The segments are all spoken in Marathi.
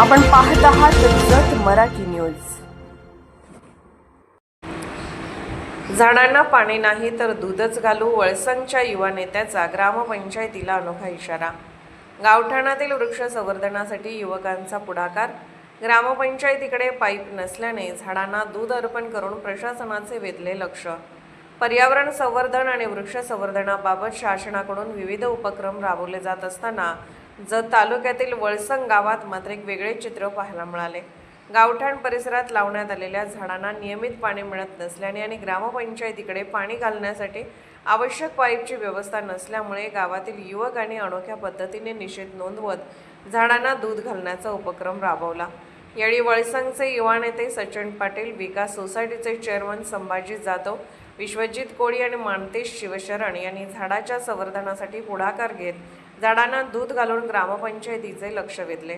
आपण पाहत आहात जत मराठी न्यूज। झाडांना पाणी नाही तर दूधच घालू, वळसंगच्या युवा नेत्याचा ग्रामपंचायतीला अनोखा इशारा। गावठाणातील वृक्ष संवर्धनासाठी युवकांचा पुढाकार। ग्रामपंचायतीकडे पाईप नसल्याने झाडांना दूध अर्पण करून प्रशासनाचे वेधले लक्ष। पर्यावरण संवर्धन आणि वृक्ष संवर्धनाबाबत शासनाकडून विविध उपक्रम राबवले जात असताना जत तालुक्यातील वळसंग गावात मात्र एक वेगळे चित्र पाहायला मिळाले। गावठाण परिसरात लावण्यात आलेल्या झाडांना नियमित पाणी मिळत नसल्याने आणि ग्रामपंचायतीकडे पाणी घालण्यासाठी आवश्यक पाईपची व्यवस्था नसल्यामुळे गावातील युवकांनी अनोख्या पद्धतीने निषेध नोंदवत झाडांना दूध घालण्याचा उपक्रम राबवला। यावेळी वळसंगचे युवा नेते सचिन पाटील, विकास सोसायटीचे चेअरमन संभाजी जाधव, विश्वजित कोळी आणि मानतेश शिवशरण यांनी झाडाच्या संवर्धनासाठी पुढाकार घेत झाडांना दूध घालून ग्रामपंचायतीचे लक्ष वेधले।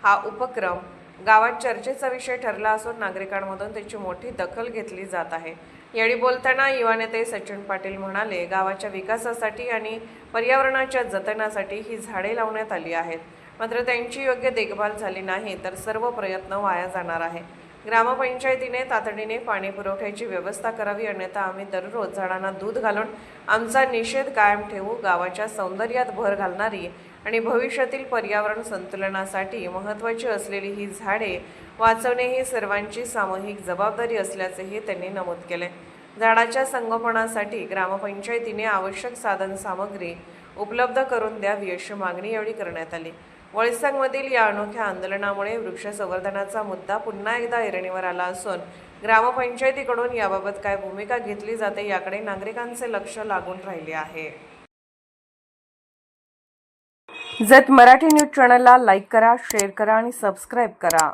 हा उपक्रम गावात चर्चेचा विषय ठरला असून नागरिकांमधून त्याची मोठी दखल घेतली जात आहे। यावेळी बोलताना युवा नेते सचिन पाटील म्हणाले, गावाच्या विकासासाठी आणि पर्यावरणाच्या जतनासाठी ही झाडे लावण्यात आली आहेत, मात्र त्यांची योग्य देखभाल झाली नाही तर सर्व प्रयत्न वाया जाणार आहे। ग्रामपंचायतीने तातडीने पाणी पुरवठ्याची व्यवस्था करावी, अन्यथा आम्ही दररोज झाडांना दूध घालून आमचा निषेध कायम ठेवू। गावाच्या सौंदर्यात भर घालणारी आणि भविष्यातील पर्यावरण संतुलनासाठी महत्त्वाची असलेली ही झाडे वाचवणे ही सर्वांची सामूहिक जबाबदारी असल्याचेही त्यांनी नमूद केले। झाडाच्या संगोपनासाठी ग्रामपंचायतीने आवश्यक साधन सामग्री उपलब्ध करून द्यावी अशी मागणी यावेळी करण्यात आली। वळसंगमधील या अनोख्या आंदोलनामुळे वृक्ष संवर्धनाचा मुद्दा पुन्हा एकदा ऐरणीवर आला असून ग्रामपंचायतीकडून याबाबत काय भूमिका घेतली जाते याकडे नागरिकांचे लक्ष लागून राहिले आहे। जत मराठी न्यूज चॅनलला लाईक करा, शेअर करा आणि सबस्क्राईब करा।